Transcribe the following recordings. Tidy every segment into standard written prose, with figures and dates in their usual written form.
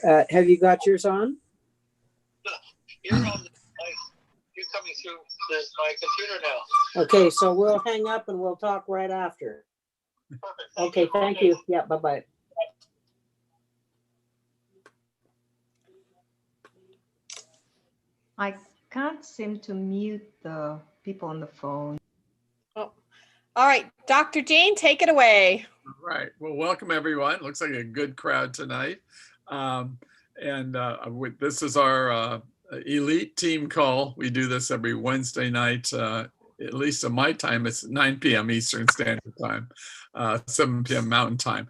Have you got yours on? No, you're on. You're coming through my computer now. Okay, so we'll hang up and we'll talk right after. Perfect. Okay, thank you. Yeah, bye-bye. I can't seem to mute the people on the phone. Oh. All right, Dr. Jean, take it away. All right. Well, welcome everyone. Looks like a good crowd tonight. This is our elite team call. We do this every Wednesday night. At least at my time, it's 9 p.m. Eastern Standard Time, 7 p.m. Mountain Time.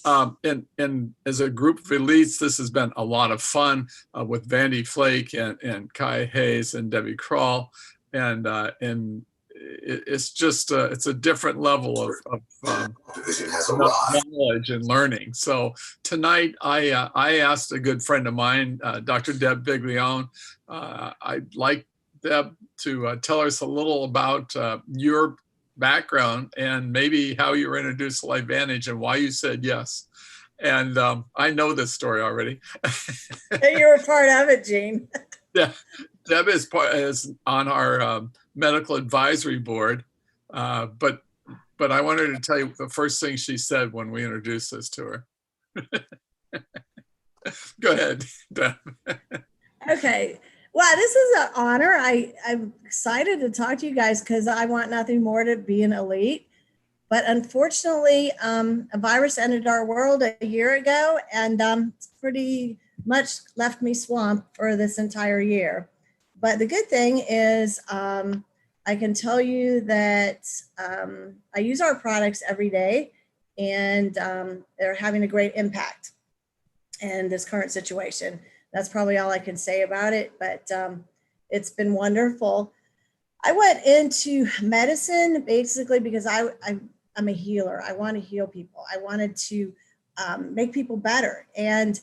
And as a group of elites, this has been a lot of fun with Vandy Flake and Kai Hayes and Debbie Kroll, and it's just it's a different level of knowledge and learning. So tonight I asked a good friend of mine, Dr. Deb Viglione. I'd like Deb to tell us a little about your background and maybe how you were introduced to LifeVantage and why you said yes. And I know this story already. You were part of it, Jean. Yeah, Deb is on our medical advisory board, but I wanted to tell you the first thing she said when we introduced this to her. Go ahead, Deb. Okay. Well, this is an honor. I'm excited to talk to you guys because I want nothing more to be an elite. But unfortunately, a virus entered our world a year ago, and it's pretty much left me swamped for this entire year. But the good thing is I can tell you that I use our products every day, and they're having a great impact in this current situation. That's probably all I can say about it, but it's been wonderful. I went into medicine basically because I'm a healer. I want to heal people. I wanted to make people better. And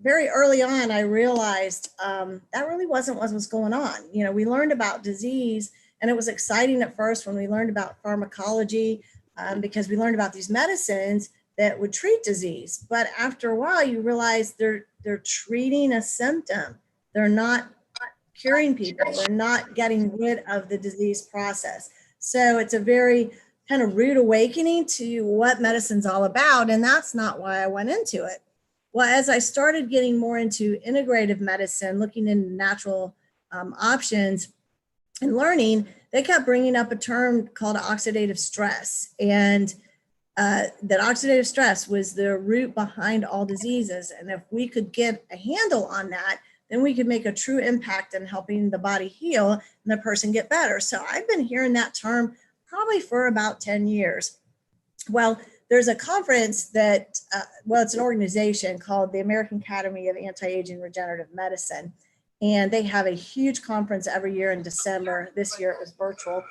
very early on, I realized that really wasn't what was going on. You know, we learned about disease, and it was exciting at first when we learned about pharmacology because we learned about these medicines that would treat disease. But after a while, you realize they're treating a symptom. They're not curing people. They're not getting rid of the disease process. So it's a very kind of rude awakening to what medicine's all about. And that's not why I went into it. Well, as I started getting more into integrative medicine, looking into natural options and learning, they kept bringing up a term called oxidative stress. And that oxidative stress was the root behind all diseases. And if we could get a handle on that, then we could make a true impact in helping the body heal and the person get better. So I've been hearing that term probably for about 10 years. Well, there's a conference that, it's an organization called the American Academy of Anti-Aging Regenerative Medicine. And they have a huge conference every year in December. This year it was virtual,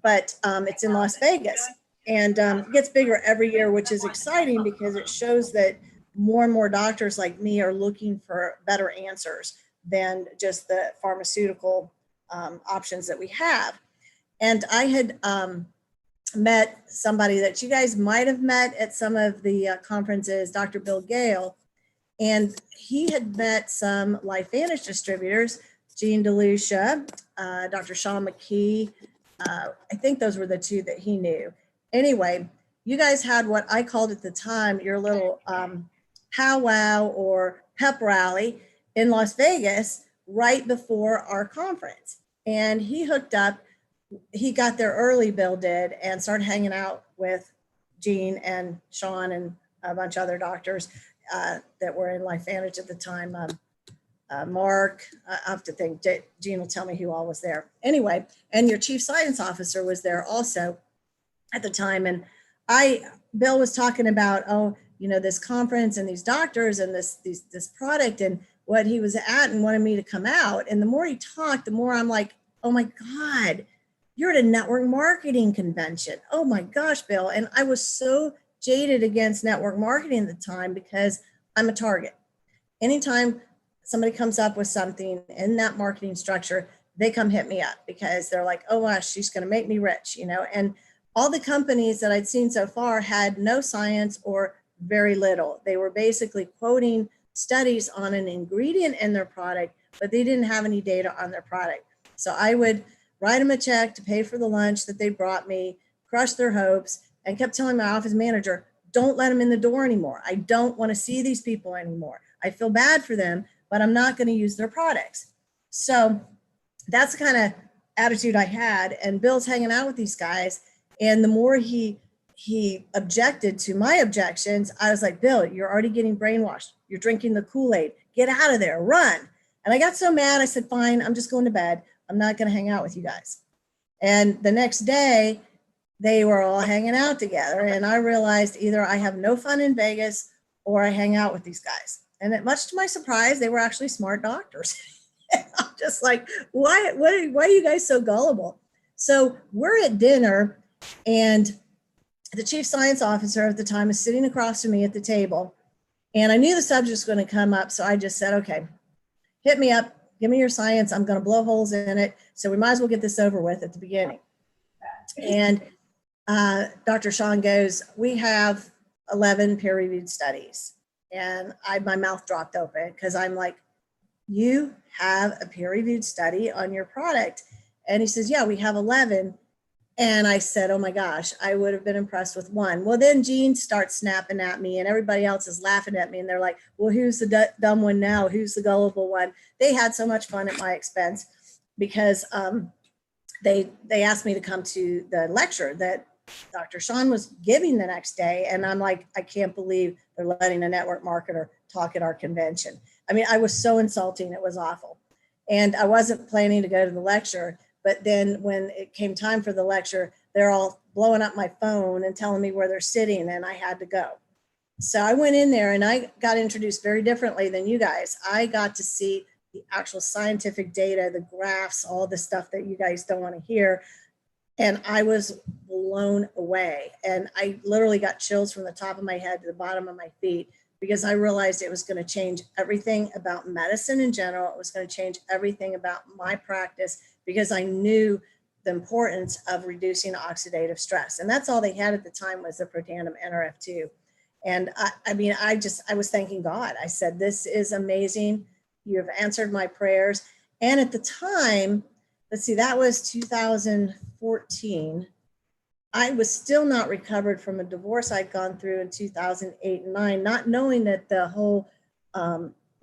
but it's in Las Vegas. And it gets bigger every year, which is exciting because it shows that more and more doctors like me are looking for better answers than just the pharmaceutical options that we have. And I had met somebody that you guys might have met at some of the conferences, Dr. Bill Gale, and he had met some LifeVantage distributors, Jean DeLucia, Dr. Sean McKee. I think those were the two that he knew. Anyway, you guys had what I called at the time your little powwow or pep rally in Las Vegas right before our conference. And he hooked up, he got there early, Bill did, and started hanging out with Jean and Sean and a bunch of other doctors that were in LifeVantage at the time. Mark, I have to think, Jean will tell me who all was there. Anyway, and your chief science officer was there also at the time. And Bill was talking about, this conference and these doctors and this product and what he was at and wanted me to come out. And the more he talked, the more I'm like, oh my God, you're at a network marketing convention. Oh my gosh, Bill. And I was so jaded against network marketing at the time because I'm a target. Anytime somebody comes up with something in that marketing structure, they come hit me up because they're like, oh gosh, she's going to make me rich, and all the companies that I'd seen so far had no science or very little. They were basically quoting studies on an ingredient in their product, but they didn't have any data on their product. So I would write them a check to pay for the lunch that they brought me, crush their hopes, and kept telling my office manager, don't let them in the door anymore. I don't want to see these people anymore. I feel bad for them, but I'm not going to use their products. So that's the kind of attitude I had. And Bill's hanging out with these guys. And the more he objected to my objections, I was like, Bill, you're already getting brainwashed. You're drinking the Kool-Aid. Get out of there, run. And I got so mad, I said, fine, I'm just going to bed. I'm not going to hang out with you guys. And the next day, they were all hanging out together. And I realized either I have no fun in Vegas or I hang out with these guys. And much to my surprise, they were actually smart doctors. I'm just like, why are you guys so gullible? So we're at dinner, and the chief science officer at the time is sitting across from me at the table. And I knew the subject was going to come up. So I just said, okay, hit me up. Give me your science. I'm going to blow holes in it. So we might as well get this over with at the beginning. And Dr. Sean goes, we have 11 peer-reviewed studies. And my mouth dropped open because I'm like, you have a peer-reviewed study on your product? And he says, yeah, we have 11. And I said, oh my gosh, I would have been impressed with one. Well, then Gene starts snapping at me and everybody else is laughing at me. And they're like, well, who's the dumb one now? Who's the gullible one? They had so much fun at my expense because they asked me to come to the lecture that Dr. Sean was giving the next day. And I'm like, I can't believe they're letting a network marketer talk at our convention. I mean, I was so insulting. It was awful. And I wasn't planning to go to the lecture. But then when it came time for the lecture, they're all blowing up my phone and telling me where they're sitting, and I had to go. So I went in there and I got introduced very differently than you guys. I got to see the actual scientific data, the graphs, all the stuff that you guys don't want to hear. And I was blown away. And I literally got chills from the top of my head to the bottom of my feet, because I realized it was going to change everything about medicine in general. It was going to change everything about my practice, because I knew the importance of reducing oxidative stress. And that's all they had at the time was the Protandim NRF2. And I was thanking God. I said, this is amazing. You have answered my prayers. And at the time, let's see, that was 2014. I was still not recovered from a divorce I'd gone through in 2008 and 9, not knowing that the whole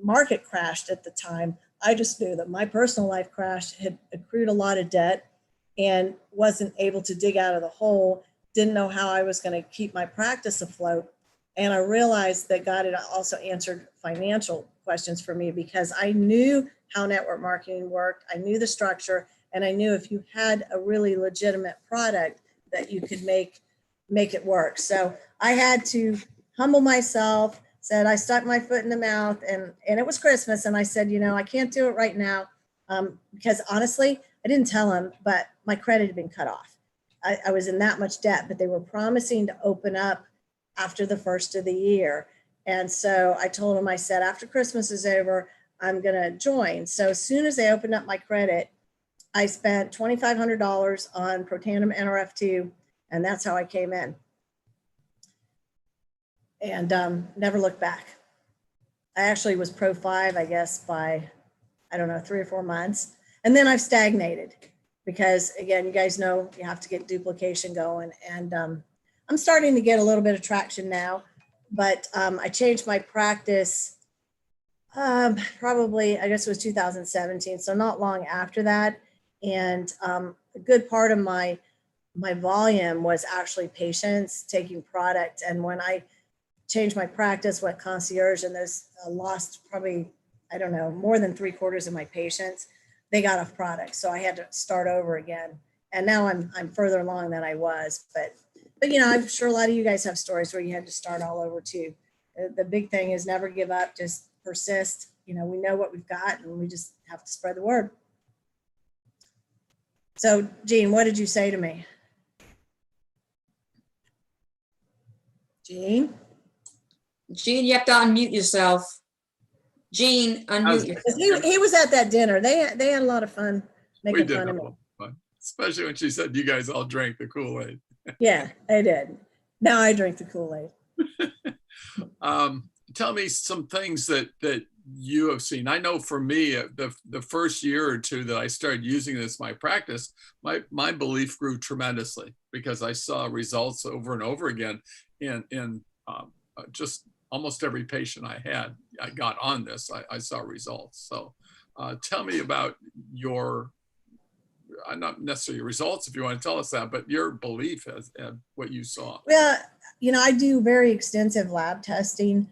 market crashed at the time. I just knew that my personal life crashed, had accrued a lot of debt and wasn't able to dig out of the hole, didn't know how I was going to keep my practice afloat. And I realized that God had also answered financial questions for me, because I knew how network marketing worked. I knew the structure, and I knew if you had a really legitimate product that you could make it work. So I had to humble myself. Said, I stuck my foot in the mouth, and it was Christmas. And I said, I can't do it right now, because honestly, I didn't tell them, but my credit had been cut off. I was in that much debt, but they were promising to open up after the first of the year. And so I told them, I said, after Christmas is over, I'm going to join. So as soon as they opened up my credit, I spent $2,500 on Protandim NRF2, and that's how I came in. And never looked back. I actually was Pro 5, I guess, by, 3 or 4 months. And then I've stagnated because, again, you guys know you have to get duplication going. And I'm starting to get a little bit of traction now, but I changed my practice probably, I guess it was 2017, so not long after that. And a good part of my volume was actually patients taking product. And when I changed my practice, went concierge, and those lost probably, more than 3/4 of my patients, they got off product. So I had to start over again. And now I'm further along than I was. But I'm sure a lot of you guys have stories where you had to start all over too. The big thing is never give up, just persist. We know what we've got, and we just have to spread the word. So, Jean, what did you say to me? Jean? Gene, you have to unmute yourself. Gene, unmute yourself. He was at that dinner. They had a lot of fun We making did fun have of a me. lot of fun, especially when she said you guys all drank the Kool-Aid. Yeah, I did. Now I drink the Kool-Aid. tell me some things that you have seen. I know for me, the first year or two that I started using this in my practice, my belief grew tremendously because I saw results over and over again in just almost every patient I got on this, I saw results. So tell me about your, not necessarily your results if you want to tell us that, but your belief as what you saw. Well, I do very extensive lab testing.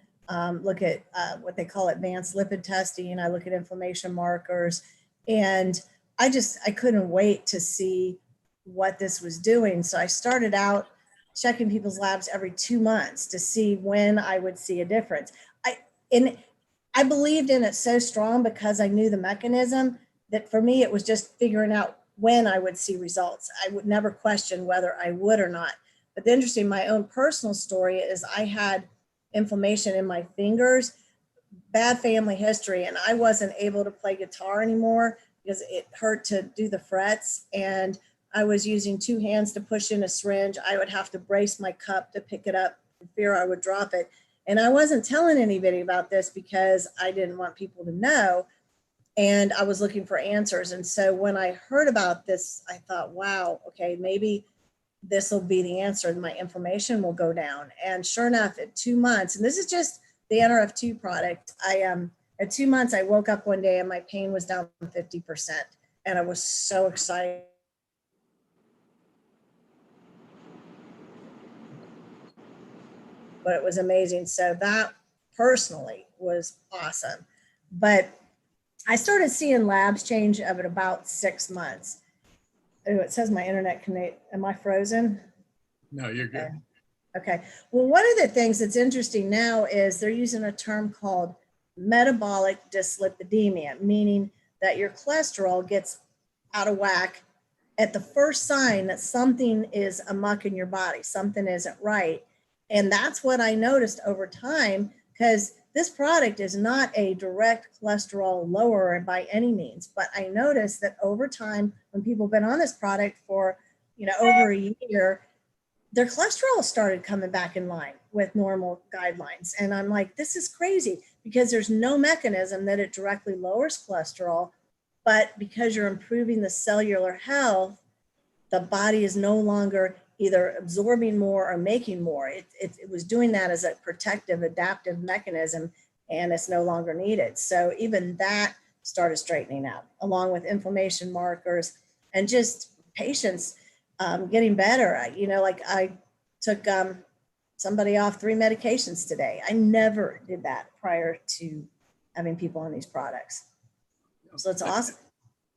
Look at what they call advanced lipid testing. I look at inflammation markers, and I couldn't wait to see what this was doing. So I started out checking people's labs every 2 months to see when I would see a difference. I believed in it so strong because I knew the mechanism that for me, it was just figuring out when I would see results. I would never question whether I would or not. But the interesting, my own personal story is I had inflammation in my fingers, bad family history, and I wasn't able to play guitar anymore because it hurt to do the frets. And I was using 2 hands to push in a syringe. I would have to brace my cup to pick it up for fear I would drop it. And I wasn't telling anybody about this because I didn't want people to know. And I was looking for answers. And so when I heard about this, I thought, wow, okay, maybe this will be the answer and my inflammation will go down. And sure enough, at 2 months, and this is just the NRF2 product, at 2 months, I woke up one day and my pain was down 50%. And I was so excited. But it was amazing. So that personally was awesome. But I started seeing labs change of at about 6 months. Oh, it says my internet connect. Am I frozen? No, you're good. Okay. Well, one of the things that's interesting now is they're using a term called metabolic dyslipidemia, meaning that your cholesterol gets out of whack at the first sign that something is amuck in your body, something isn't right. And that's what I noticed over time, because this product is not a direct cholesterol lowerer by any means, but I noticed that over time, when people have been on this product for, over a year, their cholesterol started coming back in line with normal guidelines. And I'm like, this is crazy because there's no mechanism that it directly lowers cholesterol, but because you're improving the cellular health, the body is no longer either absorbing more or making more. It was doing that as a protective, adaptive mechanism, and it's no longer needed. So even that started straightening out, along with inflammation markers and just patients getting better. I took somebody off 3 medications today. I never did that prior to having people on these products. So it's awesome.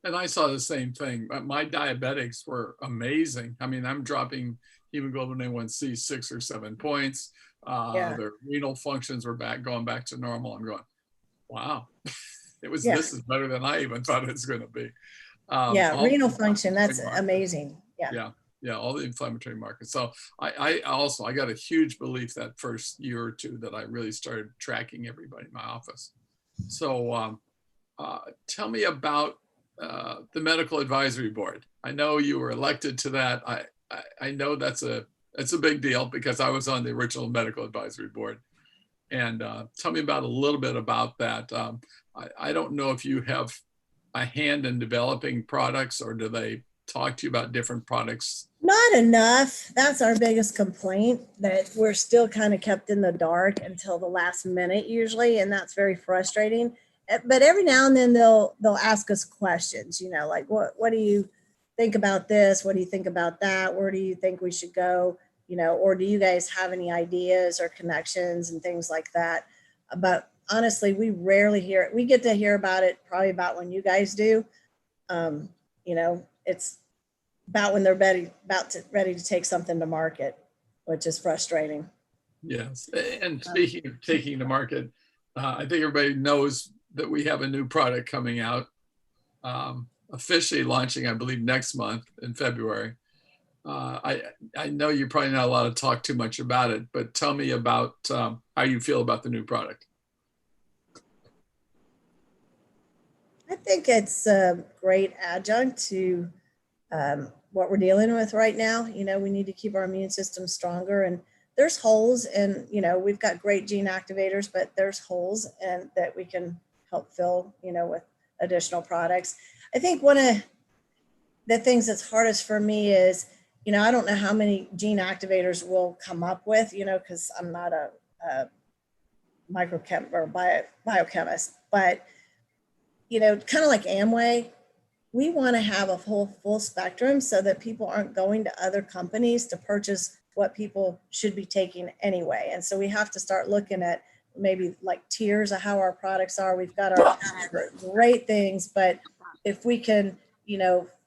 And I saw the same thing. My diabetics were amazing. I mean, I'm dropping hemoglobin A1C 6 or 7 points. Their renal functions were going back to normal. I'm going, wow, this is better than I even thought it was going to be. Renal function, that's amazing. Yeah, all the inflammatory markers. So I got a huge belief that first year or two that I really started tracking everybody in my office. So tell me about the medical advisory board. I know you were elected to that. I know it's a big deal because I was on the original medical advisory board. And tell me about a little bit about that. I don't know if you have a hand in developing products, or do they talk to you about different products? Not enough. That's our biggest complaint, that we're still kind of kept in the dark until the last minute usually, and that's very frustrating. But every now and then they'll ask us questions, like what do you think about this? What do you think about that? Where do you think we should go? Or do you guys have any ideas or connections and things like that? But honestly, we rarely hear it. We get to hear about it probably about when you guys do. It's about when they're ready to take something to market, which is frustrating. Yes. And speaking of taking to market, I think everybody knows that we have a new product coming out, officially launching, I believe, next month in February. I know you're probably not allowed to talk too much about it, but tell me about how you feel about the new product. I think it's a great adjunct to what we're dealing with right now. We need to keep our immune system stronger, and there's holes, and we've got great gene activators, but there's holes and that we can help fill, with additional products. I think one of the things that's hardest for me is, I don't know how many gene activators we'll come up with, because I'm not a microchem or biochemist, but kind of like Amway, we want to have a full spectrum so that people aren't going to other companies to purchase what people should be taking anyway. And so we have to start looking at maybe like tiers of how our products are. We've got our great things, but if we can,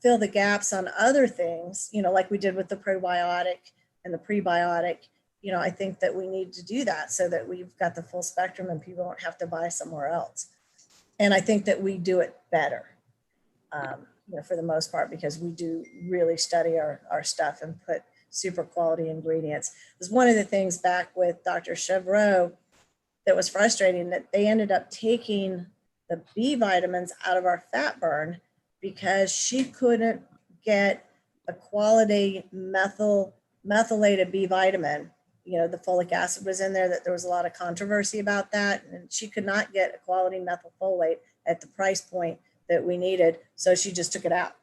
fill the gaps on other things, like we did with the probiotic and the prebiotic, I think that we need to do that so that we've got the full spectrum and people don't have to buy somewhere else. And I think that we do it better, for the most part, because we do really study our stuff and put super quality ingredients. It was one of the things back with Dr. Chevreau that was frustrating, that they ended up taking the B vitamins out of our fat burn because she couldn't get a quality methylated B vitamin. The folic acid was in there, that there was a lot of controversy about that. And she could not get a quality methylfolate at the price point that we needed. So she just took it out,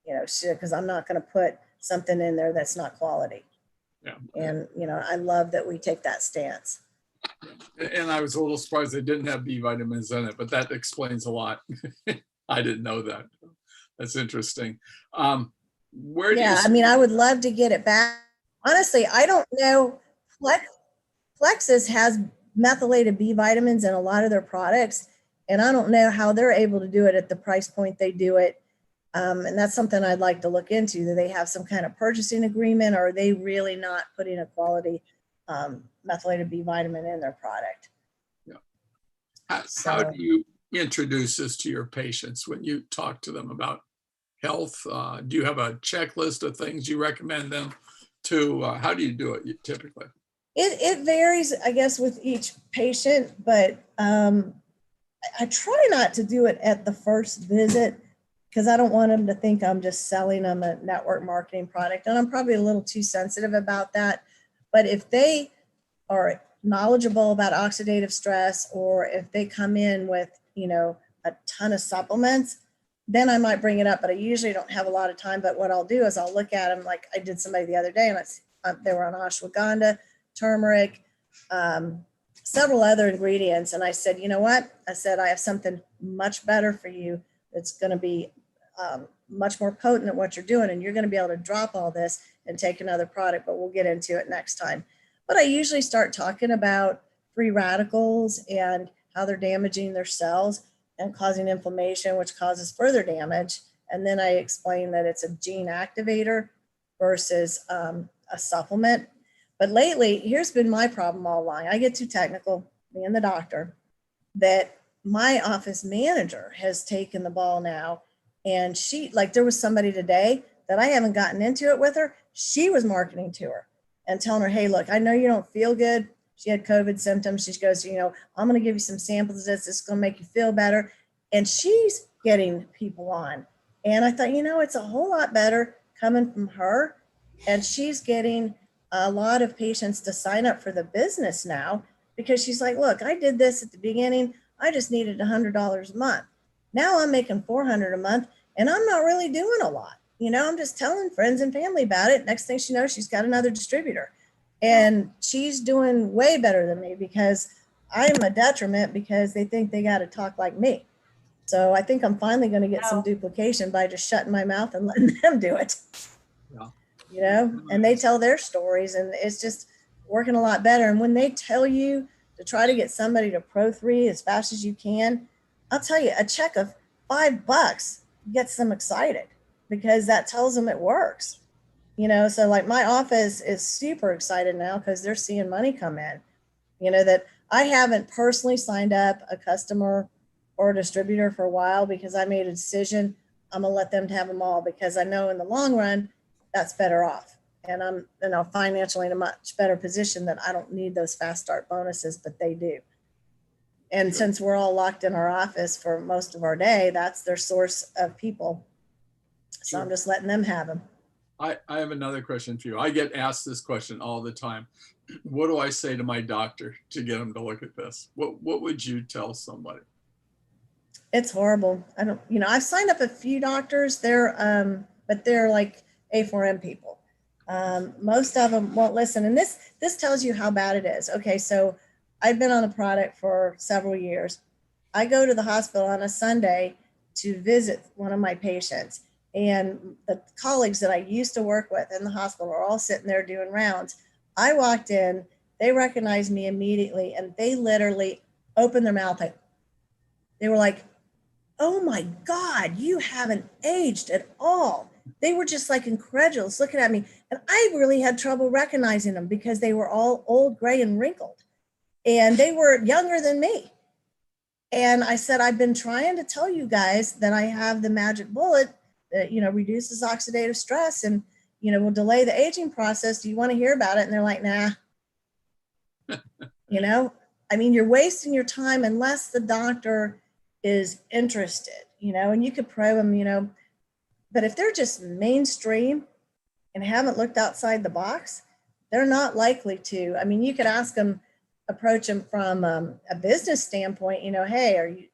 because I'm not going to put something in there that's not quality. Yeah. And, I love that we take that stance. And I was a little surprised they didn't have B vitamins in it, but that explains a lot. I didn't know that. That's interesting. Where do you I would love to get it back. Honestly, I don't know. Plexus has methylated B vitamins in a lot of their products, and I don't know how they're able to do it at the price point they do it. And that's something I'd like to look into. Do they have some kind of purchasing agreement, or are they really not putting a quality methylated B vitamin in their product? Yeah. How do you introduce this to your patients when you talk to them about health? Do you have a checklist of things you recommend them to? How do you do it typically? It varies, I guess, with each patient, but I try not to do it at the first visit because I don't want them to think I'm just selling them a network marketing product. And I'm probably a little too sensitive about that. But if they are knowledgeable about oxidative stress, or if they come in with, a ton of supplements, then I might bring it up. But I usually don't have a lot of time. But what I'll do is I'll look at them, like I did somebody the other day, and they were on ashwagandha, turmeric, several other ingredients. And I said, you know what? I said, I have something much better for you. That's going to be much more potent at what you're doing. And you're going to be able to drop all this and take another product, but we'll get into it next time. But I usually start talking about free radicals and how they're damaging their cells and causing inflammation, which causes further damage. And then I explain that it's a gene activator versus a supplement. But lately, here's been my problem all along. I get too technical, me and the doctor, that my office manager has taken the ball now. And she, like, there was somebody today that I haven't gotten into it with her. She was marketing to her and telling her, hey, look, I know you don't feel good. She had COVID symptoms. She goes, I'm going to give you some samples of this. It's going to make you feel better. And she's getting people on. And I thought, it's a whole lot better coming from her. And she's getting a lot of patients to sign up for the business now because she's like, look, I did this at the beginning. I just needed $100 a month. Now I'm making $400 a month and I'm not really doing a lot. I'm just telling friends and family about it. Next thing she knows, she's got another distributor and she's doing way better than me because I'm a detriment because they think they got to talk like me. So I think I'm finally going to get some duplication by just shutting my mouth and letting them do it. Yeah. And they tell their stories and it's just working a lot better. And when they tell you to try to get somebody to Pro3 as fast as you can, I'll tell you, a check of $5 gets them excited because that tells them it works. So like my office is super excited now because they're seeing money come in, that I haven't personally signed up a customer or a distributor for a while because I made a decision. I'm going to let them have them all because I know in the long run, that's better off. And I'm financially in a much better position that I don't need those fast start bonuses, but they do. And since we're all locked in our office for most of our day, that's their source of people. So I'm just letting them have them. I have another question for you. I get asked this question all the time. What do I say to my doctor to get him to look at this? What would you tell somebody? It's horrible. I don't, I've signed up a few doctors. But they're like A4M people. Most of them won't listen. And this tells you how bad it is. Okay, so I've been on the product for several years. I go to the hospital on a Sunday to visit one of my patients. And the colleagues that I used to work with in the hospital are all sitting there doing rounds. I walked in, they recognized me immediately, and they literally opened their mouth. They were like, "Oh my God, you haven't aged at all." They were just like incredulous looking at me. And I really had trouble recognizing them because they were all old, gray, and wrinkled. And they were younger than me. And I said, I've been trying to tell you guys that I have the magic bullet that, reduces oxidative stress and, will delay the aging process. Do you want to hear about it? And they're like, nah. You're wasting your time unless the doctor is interested, and you could probe them, but if they're just mainstream and haven't looked outside the box, they're not likely to. You could approach them from a business standpoint, hey, are you,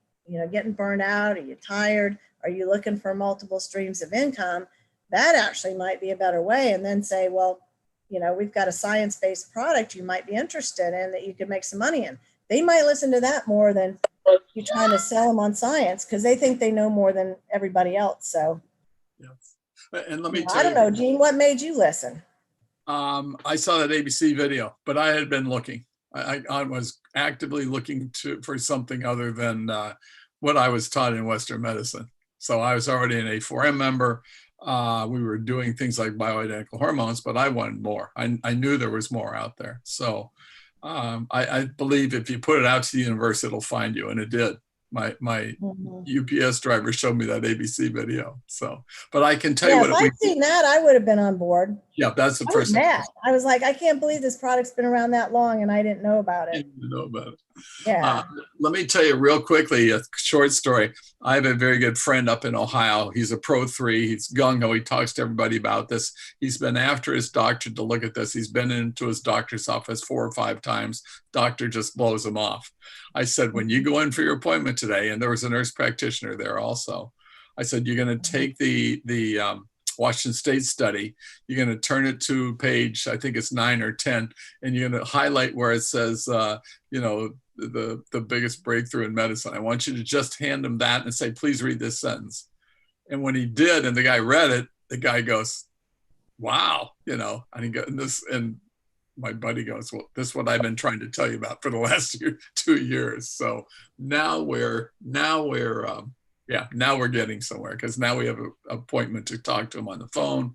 getting burned out? Are you tired? Are you looking for multiple streams of income? That actually might be a better way. And then say, well, we've got a science-based product you might be interested in that you could make some money in. They might listen to that more than you trying to sell them on science because they think they know more than everybody else. So, yes. And let me tell I don't know, Gene, what made you listen? I saw that ABC video, but I had been looking. I was actively looking for something other than what I was taught in Western medicine. So I was already an A4M member. We were doing things like bioidentical hormones, but I wanted more. I knew there was more out there. So I believe if you put it out to the universe, it'll find you, and it did. My UPS driver showed me that ABC video. So, but I can tell you what. If I'd seen that, I would have been on board. Yeah, that's the I first was thing. mad. I was like, I can't believe this product's been around that long and I didn't know about it. You know about it. Yeah. Let me tell you real quickly a short story. I have a very good friend up in Ohio. He's a Pro 3. He's gung-ho. He talks to everybody about this. He's been after his doctor to look at this. He's been into his doctor's office 4 or 5 times. Doctor just blows him off. I said, when you go in for your appointment today, and there was a nurse practitioner there also, I said, you're going to take the Washington State study. You're going to turn it to page, I think it's 9 or 10, and you're going to highlight where it says, the biggest breakthrough in medicine. I want you to just hand him that and say, please read this sentence. And when he did, and the guy read it, the guy goes, wow, and he goes, and my buddy goes, well, this is what I've been trying to tell you about for the last 2 years. So now we're getting somewhere because now we have an appointment to talk to him on the phone.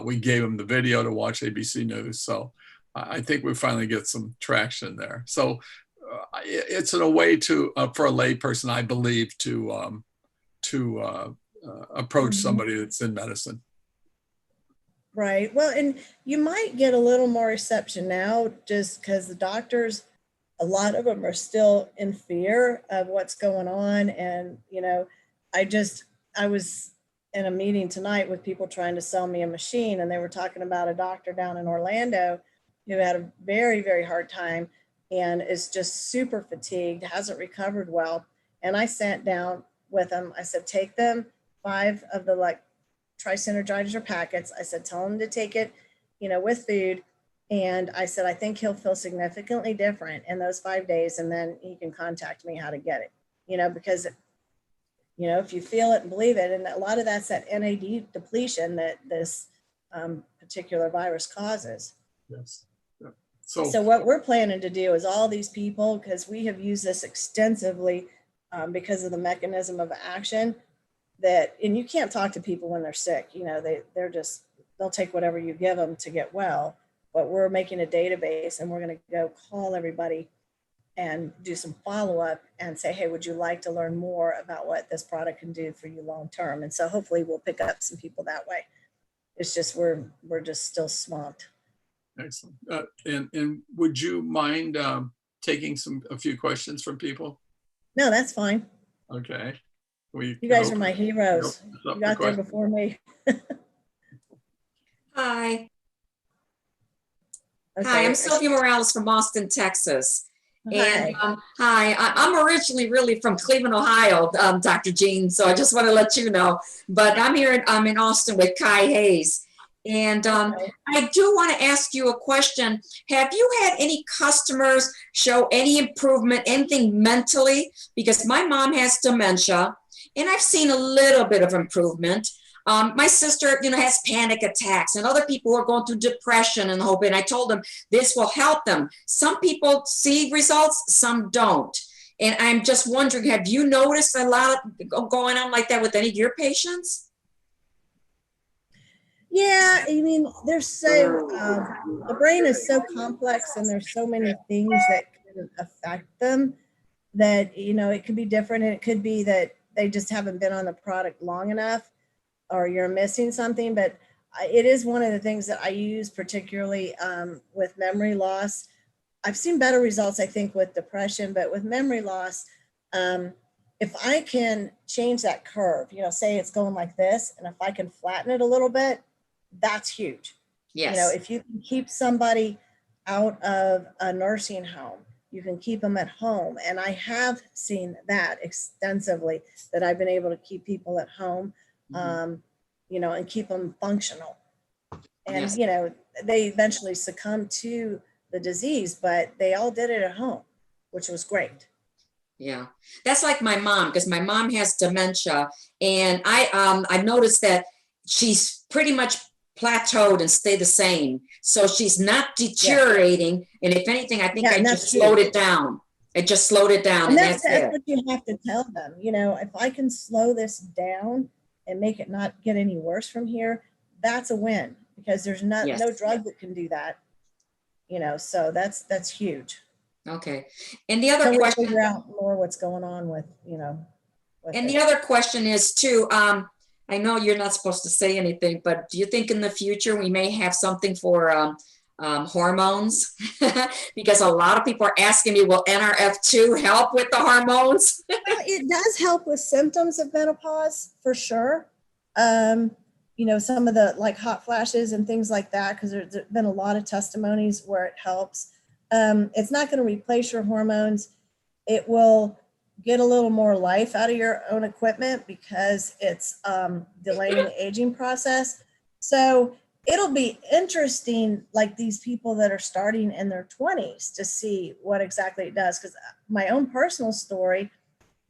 We gave him the video to watch ABC News. So I think we finally get some traction there. So it's in a way to, for a lay person, I believe, to approach somebody that's in medicine. Right. Well, and you might get a little more reception now just because the doctors, a lot of them are still in fear of what's going on. And, I was in a meeting tonight with people trying to sell me a machine, and they were talking about a doctor down in Orlando who had a very, very hard time and is just super fatigued, hasn't recovered well. And I sat down with him. I said, take them 5 of the tri-synergizer packets. I said, tell him to take it, with food. And I said, I think he'll feel significantly different in those 5 days. And then he can contact me how to get it, because, if you feel it and believe it, and a lot of that's that NAD depletion that this particular virus causes. Yes. Yeah. So what we're planning to do is all these people, because we have used this extensively because of the mechanism of action, and you can't talk to people when they're sick, they'll take whatever you give them to get well, but we're making a database and we're going to go call everybody and do some follow-up and say, hey, would you like to learn more about what this product can do for you long-term? And so hopefully we'll pick up some people that way. It's just, we're just still swamped. Excellent. And would you mind taking a few questions from people? No, that's fine. Okay. You guys are my heroes. You got there before me. Hi. Okay. Hi, I'm Sylvia Morales from Austin, Texas. And Hi. hi, I'm originally really from Cleveland, Ohio, Dr. Jean. So I just want to let you know. But I'm in Austin with Kai Hayes. And I do want to ask you a question. Have you had any customers show any improvement, anything mentally? Because my mom has dementia, and I've seen a little bit of improvement. My sister, has panic attacks, and other people are going through depression and hope. And I told them this will help them. Some people see results, some don't. And I'm just wondering, have you noticed a lot of going on like that with any of your patients? Yeah, I mean, there's the brain is so complex, and there's so many things that can affect them that, it could be different. And it could be that they just haven't been on the product long enough, or you're missing something. But it is one of the things that I use, particularly with memory loss. I've seen better results, I think, with depression, but with memory loss, if I can change that curve, say it's going like this, and if I can flatten it a little bit, that's huge. Yes. If you can keep somebody out of a nursing home, you can keep them at home. And I have seen that extensively, that I've been able to keep people at home, and keep them functional. And, Yes. they eventually succumbed to the disease, but they all did it at home, which was great. Yeah, that's like my mom, because my mom has dementia, and I noticed that she's pretty much plateaued and stayed the same. So she's not deteriorating. And if anything, I think I just slowed it down. It just slowed it down. And that's what you have to tell them. If I can slow this down and make it not get any worse from here, that's a win, because there's no drug that can do that. So that's huge. Okay. And the other question, figure out more what's going on with, the other question is too, I know you're not supposed to say anything, but do you think in the future we may have something for hormones? Because a lot of people are asking me, will NRF2 help with the hormones? Well, it does help with symptoms of menopause, for sure. Some of the like hot flashes and things like that, because there's been a lot of testimonies where it helps. It's not going to replace your hormones. It will get a little more life out of your own equipment, because it's delaying the aging process. So it'll be interesting, like these people that are starting in their 20s, to see what exactly it does. Because my own personal story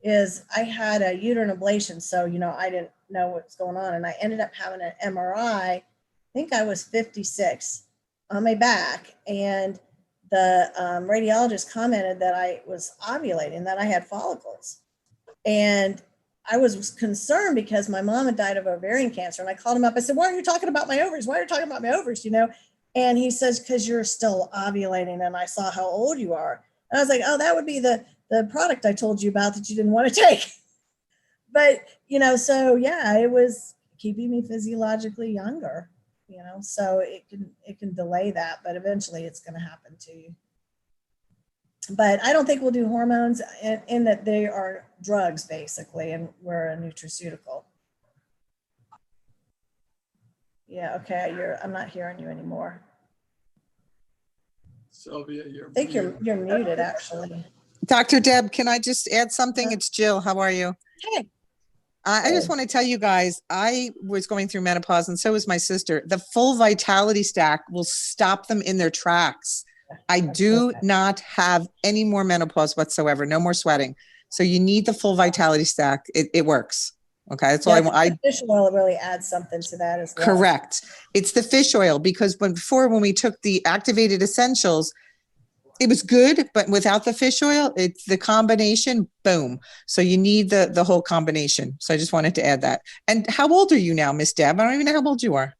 is I had a uterine ablation. So, I didn't know what's going on. And I ended up having an MRI. I think I was 56 on my back. And the radiologist commented that I was ovulating, that I had follicles. And I was concerned because my mom had died of ovarian cancer. And I called him up. I said, why are you talking about my ovaries? Why are you talking about my ovaries? And he says, because you're still ovulating, and I saw how old you are. And I was like, oh, that would be the product I told you about that you didn't want to take. But, so yeah, it was keeping me physiologically younger. So it can delay that, but eventually it's going to happen to you. But I don't think we'll do hormones, in that they are drugs basically, and we're a nutraceutical. Yeah, okay, I'm not hearing you anymore. Sylvia, I think you're muted, actually. Dr. Deb, can I just add something? It's Jill. How are you? Hey. I just want to tell you guys, I was going through menopause, and so was my sister. The full vitality stack will stop them in their tracks. I do not have any more menopause whatsoever. No more sweating. So you need the full vitality stack. It works. Okay. That's all I want. Fish oil really adds something to that as well. Correct. It's the fish oil, because when we took the activated essentials, it was good, but without the fish oil, it's the combination, boom. So you need the whole combination. So I just wanted to add that. And how old are you now, Miss Deb? I don't even know how old you are.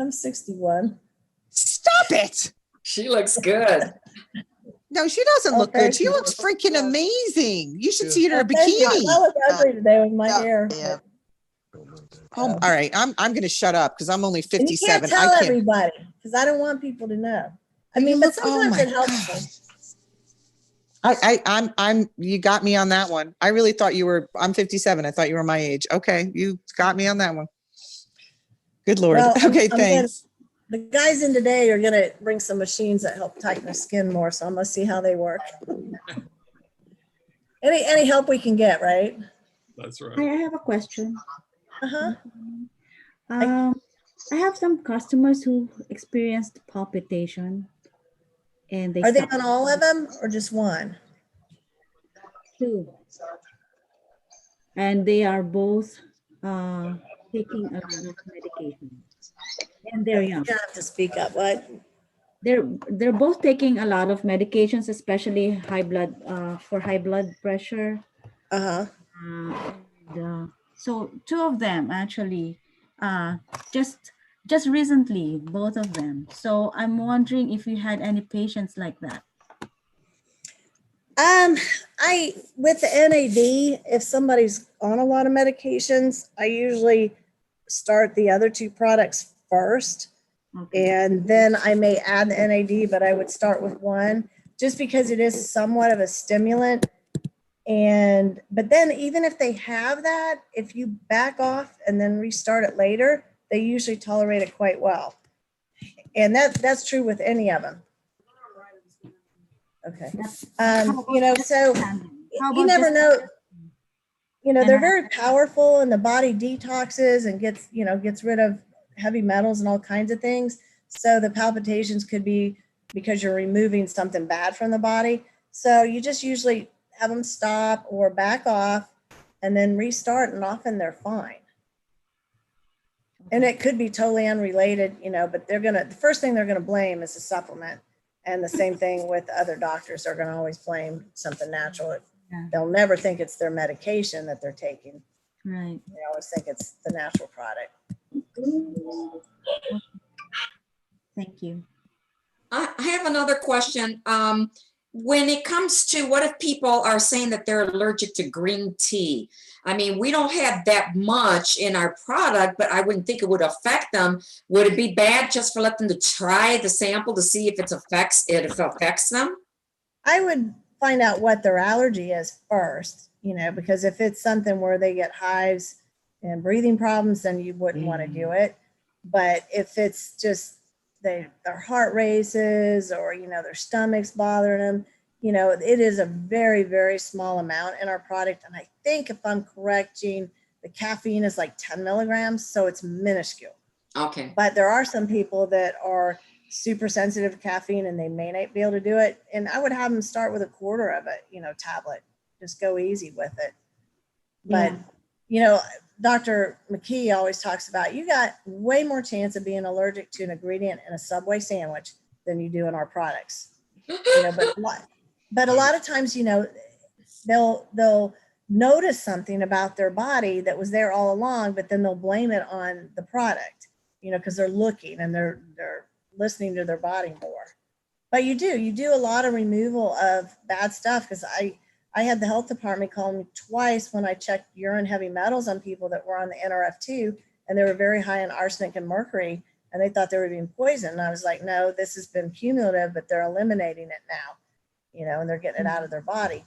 I'm 61. Stop it. She looks good. No, she doesn't look good. She looks freaking amazing. You should see her in a bikini. I look ugly today with my hair. Yeah. Oh, all right. I'm going to shut up because I'm only 57. And you can't tell everybody, because I don't want people to know. I mean, but sometimes it helps me. You got me on that one. I really thought I'm 57. I thought you were my age. Okay. You got me on that one. Good Lord. Well, okay. Thanks. The guys in today are gonna bring some machines that help tighten the skin more, so I'm gonna see how they work. Any help we can get, right? That's I right. have a question. Uh-huh. I have some customers who experienced palpitation and they Are they stopped on all of them or just one? too. And they are both taking a lot of medication. And they're young. You don't have to speak up, what? They're both taking a lot of medications, especially for high blood pressure. Uh-huh. So two of them actually, just recently, both of them. So I'm wondering if you had any patients like that. With the NAD, if somebody's on a lot of medications, I usually start the other two products first. Okay. And then I may add the NAD, but I would start with one just because it is somewhat of a stimulant. But then even if they have that, if you back off and then restart it later, they usually tolerate it quite well. And that's true with any of them. Okay. So you never know, they're very powerful and the body detoxes and gets rid of heavy metals and all kinds of things. So the palpitations could be because you're removing something bad from the body. So you just usually have them stop or back off and then restart, and often they're fine. And it could be totally unrelated, but the first thing they're gonna blame is a supplement. And the same thing with other doctors, they're gonna always blame something natural. Yeah. They'll never think it's their medication that they're taking. Right. They always think it's the natural product. Thank you. I have another question. When it comes to what if people are saying that they're allergic to green tea? I mean, we don't have that much in our product, but I wouldn't think it would affect them. Would it be bad just for let them to try the sample to see if it affects them? I would find out what their allergy is first, because if it's something where they get hives and breathing problems, then you wouldn't want to do it. But if it's just their heart races or, their stomach's bothering them, it is a very, very small amount in our product. And I think if I'm correct, Jean, the caffeine is like 10 milligrams, so it's minuscule. Okay. But there are some people that are super sensitive to caffeine and they may not be able to do it. And I would have them start with a quarter of it, tablet, just go easy with it. But, Dr. McKee always talks about, you got way more chance of being allergic to an ingredient in a Subway sandwich than you do in our products. But a lot of times, they'll notice something about their body that was there all along, but then they'll blame it on the product, because they're looking and they're listening to their body more. But you do a lot of removal of bad stuff, because I had the health department call me twice when I checked urine heavy metals on people that were on the NRF2, and they were very high in arsenic and mercury, and they thought they were being poisoned. And I was like, no, this has been cumulative, but they're eliminating it now, and they're getting it out of their body.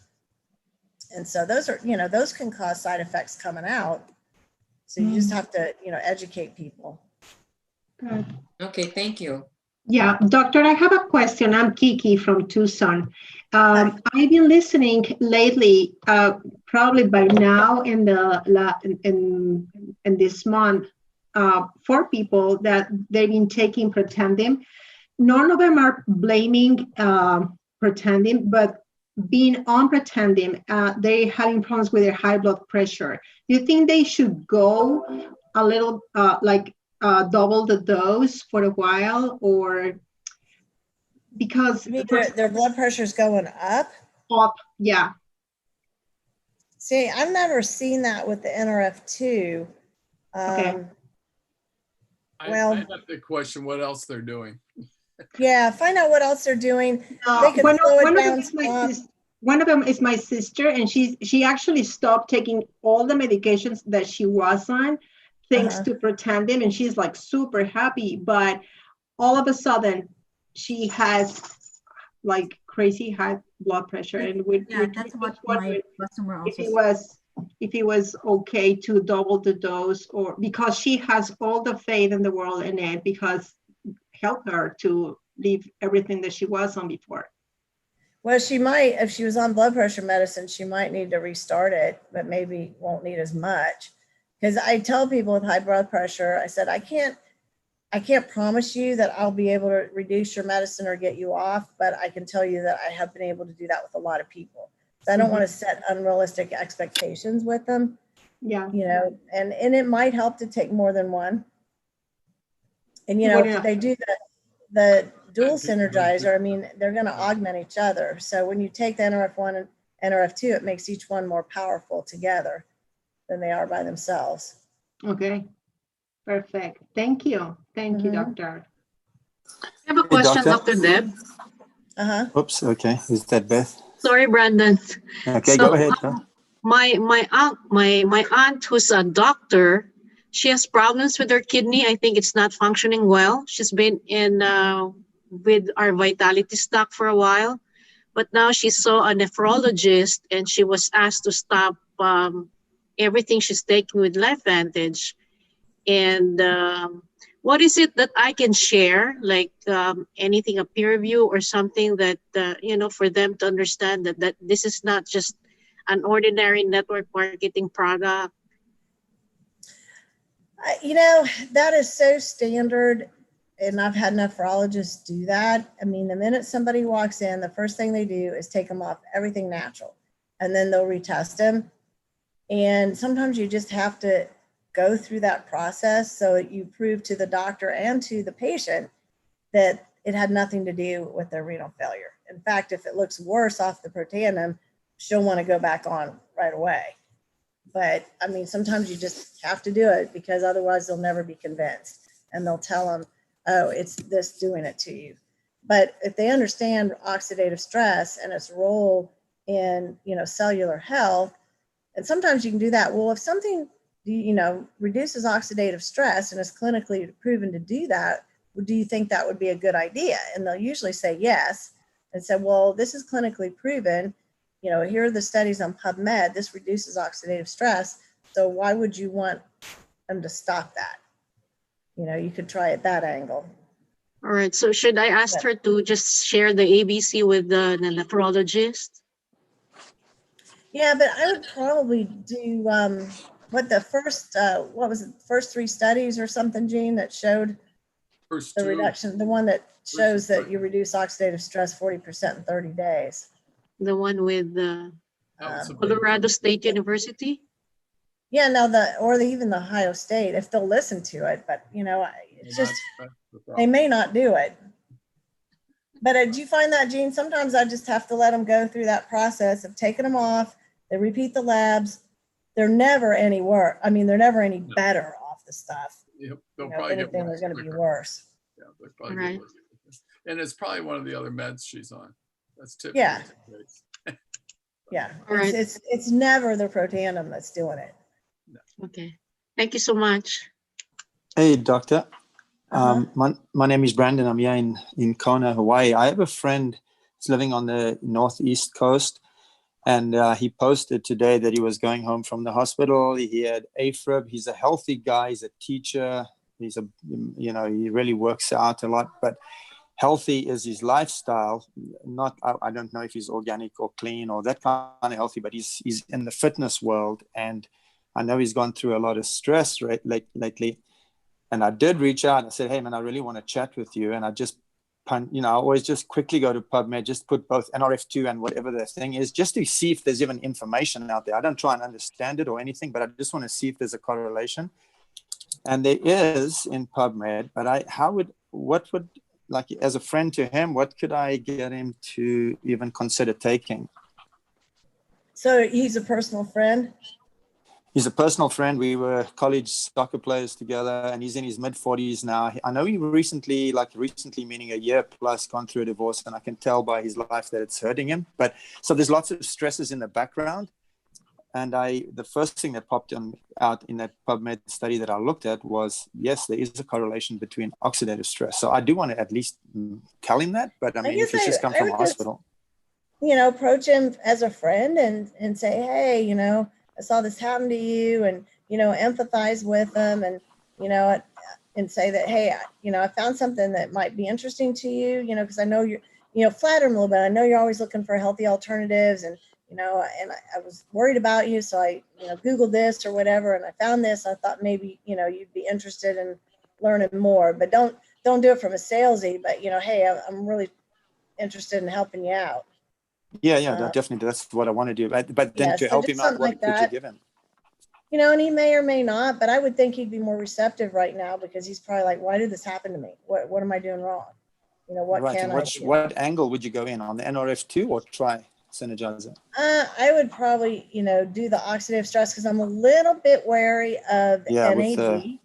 And so those can cause side effects coming out. So you just have to, educate people. Okay, thank you. Yeah, doctor, I have a question. I'm Kiki from Tucson. I've been listening lately, probably by now in this month, for people that they've been taking Protandim. None of them are blaming Protandim, but being on Protandim, they're having problems with their high blood pressure. Do you think they should go a little double the dose for a while, or because their blood pressure is going up? Yeah. See, I've never seen that with the NRF2. Okay. I have the question what else they're doing. Yeah, find out what else they're doing. They can slow it down. One of them is my sister, and she actually stopped taking all the medications that she was on thanks to Protandim, and she's like super happy. But all of a sudden, she has like crazy high blood pressure, and that's what my customer also if it was okay to double the dose, or because she has all the faith in the world in it, because help her to leave everything that she was on before. Well, she might, if she was on blood pressure medicine, she might need to restart it, but maybe won't need as much. Because I tell people with high blood pressure, I said, I can't promise you that I'll be able to reduce your medicine or get you off, but I can tell you that I have been able to do that with a lot of people. So I don't want to set unrealistic expectations with them. Yeah. You know, and it might help to take more than one. And, you know, if they do the dual synergizer, I mean, they're going to augment each other. So when you take the NRF1 and NRF2, it makes each one more powerful together than they are by themselves. Okay. Perfect. Thank you. Thank you, doctor. I have a question, doctor. Dr. Deb. Oops. Okay. Is that Beth? Sorry, Brandon. Okay, So, go ahead. my aunt who's a doctor, she has problems with her kidney. I think it's not functioning well. She's been in with our Vitality stock for a while, but now she saw a nephrologist and she was asked to stop everything she's taking with LifeVantage. And what is it that I can share, like anything, a peer review or something that, you know, for them to understand that this is not just an ordinary network marketing product? You know, that is so standard. And I've had nephrologists do that. I mean, the minute somebody walks in, the first thing they do is take them off everything natural, and then they'll retest them. And sometimes you just have to go through that process so that you prove to the doctor and to the patient that it had nothing to do with their renal failure. In fact, if it looks worse off the Protandim, she'll want to go back on right away. But I mean, sometimes you just have to do it because otherwise they'll never be convinced, and they'll tell them, oh, it's this doing it to you. But if they understand oxidative stress and its role in, you know, cellular health, and sometimes you can do that. Well, if something, you know, reduces oxidative stress and is clinically proven to do that, do you think that would be a good idea? And they'll usually say yes, and say, well, this is clinically proven. You know, here are the studies on PubMed. This reduces oxidative stress. So why would you want them to stop that? You know, you could try it that angle. All right. So should I ask her to just share the ABC with the nephrologist? Yeah, but I would probably do what was it, first 3 studies or something, Gene, that showed the reduction, the one that shows that you reduce oxidative stress 40% in 30 days. The one with Colorado State University? Yeah, no, even the Ohio State, if they'll listen to it, but you know, it's just, they may not do it. But did you find that, Gene? Sometimes I just have to let them go through that process of taking them off. They repeat the labs. They're never any worse. I mean, they're never any better off the stuff. Yep, they'll probably get worse. They're going to be worse. Yeah, they'll probably get worse. And it's probably one of the other meds she's on. That's typically yeah. the case. Yeah, it's never the Protandim that's doing it. Okay, thank you so much. Hey, doctor. My name is Brandon. I'm here in Kona, Hawaii. I have a friend who's living on the northeast coast, and he posted today that he was going home from the hospital. He had AFib. He's a healthy guy. He's a teacher. He really works out a lot, but healthy is his lifestyle. I don't know if he's organic or clean or that kind of healthy, but he's in the fitness world, and I know he's gone through a lot of stress lately. And I did reach out and I said, hey, man, I really want to chat with you. And I just, I always just quickly go to PubMed, just put both NRF2 and whatever the thing is, just to see if there's even information out there. I don't try and understand it or anything, but I just want to see if there's a correlation. And there is in PubMed, but as a friend to him, what could I get him to even consider taking? So he's a personal friend? He's a personal friend. We were college soccer players together, and he's in his mid-40s now. I know he recently meaning a year plus, gone through a divorce, and I can tell by his life that it's hurting him. But so there's lots of stresses in the background. And the first thing that popped out in that PubMed study that I looked at was, yes, there is a correlation between oxidative stress. So I do want to at least tell him that, but I mean, if he's just come from a hospital. Approach him as a friend and say, hey, I saw this happen to you, and, empathize with them. And, and say that, hey, I found something that might be interesting to you, because I know you're, flatter them a little bit. I know you're always looking for healthy alternatives, and I was worried about you, so I, Googled this or whatever, and I found this. I thought maybe, you'd be interested in learning more, but don't do it from a salesy, but hey, I'm really interested in helping you out. Yeah, definitely. That's what I want to do. But then yeah, to so help just him out, something what like could you that. give him? And he may or may not, but I would think he'd be more receptive right now, because he's probably like, why did this happen to me? What am I doing wrong? What Right. can And I do? what angle would you go in on the NRF2 or try Synergizer? I would probably, do the oxidative stress, because I'm a little bit wary of the NAD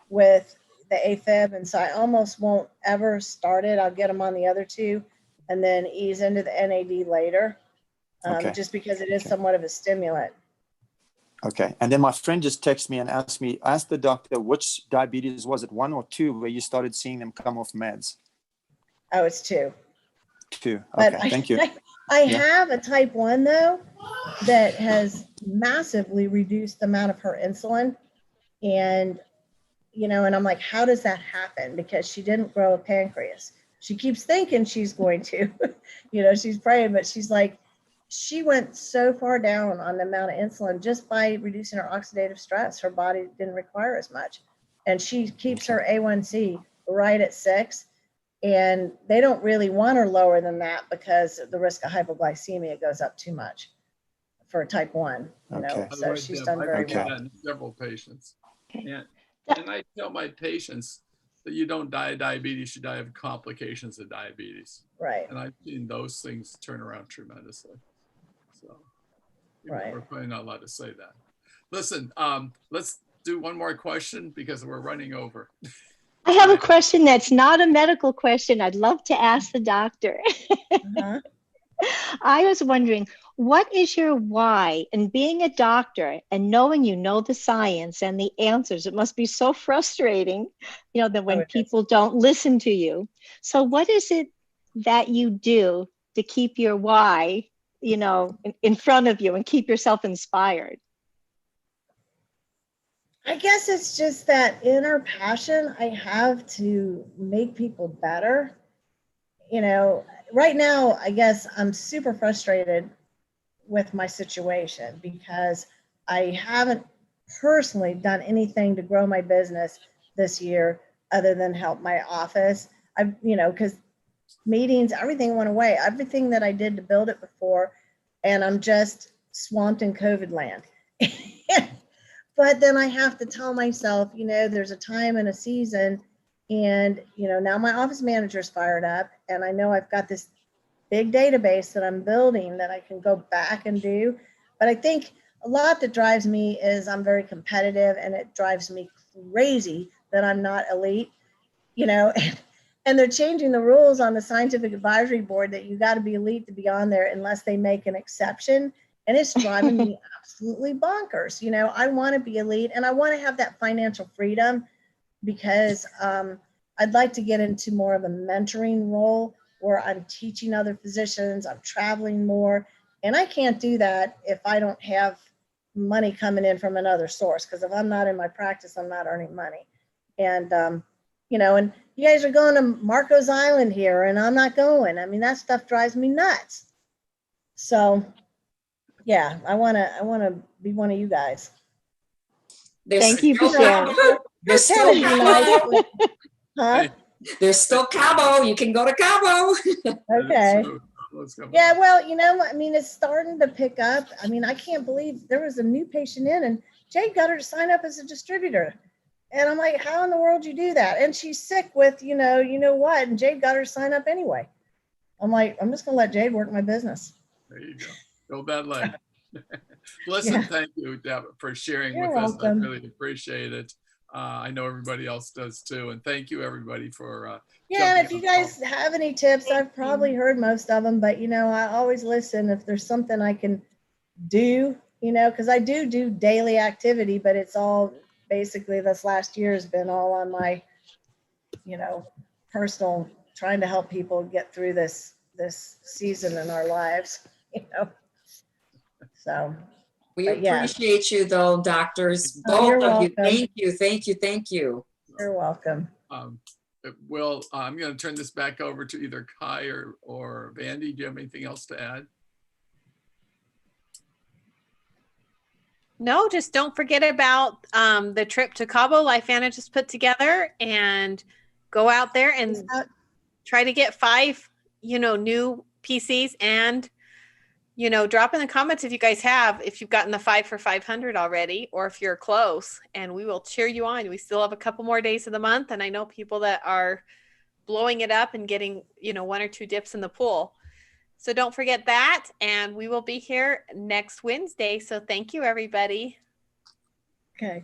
with the AFib, and so I almost won't ever start it. I'll get them on the other two and then ease into the NAD later, just because it is somewhat of a stimulant. Okay. And then my friend just texted me and asked the doctor, which diabetes was it, 1 or 2, where you started seeing them come off meds? Oh, it's 2. 2. Okay, thank you. I have a type 1 though that has massively reduced the amount of her insulin, and and I'm like, how does that happen? Because she didn't grow a pancreas. She keeps thinking she's going to, she's praying, but she's like, she went so far down on the amount of insulin just by reducing her oxidative stress. Her body didn't require as much, and she keeps her A1C right at 6. And they don't really want her lower than that, because the risk of hypoglycemia goes up too much for type 1. So she's done very well. I've several patients, and I tell my patients that you don't die of diabetes, you die of complications of diabetes. Right. And I've seen those things turn around tremendously. So we're probably not allowed to say that. Listen, let's do one more question because we're running over. I have a question that's not a medical question. I'd love to ask the doctor. I was wondering, what is your why in being a doctor and knowing you know the science and the answers? It must be so frustrating, that when people don't listen to you. So what is it that you do to keep your why, in front of you and keep yourself inspired? I guess it's just that inner passion I have to make people better. Right now, I guess I'm super frustrated with my situation, because I haven't personally done anything to grow my business this year other than help my office. Because meetings, everything went away, everything that I did to build it before, and I'm just swamped in COVID land. But then I have to tell myself, there's a time and a season, and, now my office manager's fired up, and I know I've got this big database that I'm building that I can go back and do. But I think a lot that drives me is I'm very competitive, and it drives me crazy that I'm not elite, and they're changing the rules on the scientific advisory board that you got to be elite to be on there unless they make an exception. And it's driving me absolutely bonkers. I want to be elite, and I want to have that financial freedom, because I'd like to get into more of a mentoring role where I'm teaching other physicians, I'm traveling more, and I can't do that if I don't have money coming in from another source, because if I'm not in my practice, I'm not earning money. And, and you guys are going to Marcos Island here, and I'm not going. I mean, that stuff drives me nuts. So yeah, I want to be one of you guys. Thank you for sharing. There's still Cabo. Huh? There's still Cabo. You can go to Cabo. Okay. Yeah, well, it's starting to pick up. I can't believe there was a new patient in, and Jade got her to sign up as a distributor. And I'm like, how in the world you do that? And she's sick with, you know what, and Jade got her to sign up anyway. I'm like, I'm just going to let Jade work my business. There you go. Go that leg. Listen, thank you, Deb, for sharing with us. I really appreciate it. I know everybody else does too. And thank you, everybody, for and if you guys have any tips, I've probably heard most of them, but I always listen if there's something I can do, because I do daily activity, but it's all basically this last year has been all on my, personal, trying to help people get through this season in our lives, So we appreciate you though, doctors. You're Both of you. welcome. Thank you. You're welcome. Well, I'm going to turn this back over to either Kai or Vandy. Do you have anything else to add? No, just don't forget about the trip to Cabo Life Anna just put together, and go out there and try to get 5, new PCs, and, drop in the comments if you guys if you've gotten the 5 for 500 already, or if you're close, and we will cheer you on. We still have a couple more days of the month, and I know people that are blowing it up and getting, 1 or 2 dips in the pool. So don't forget that, and we will be here next Wednesday. So thank you, everybody. Okay.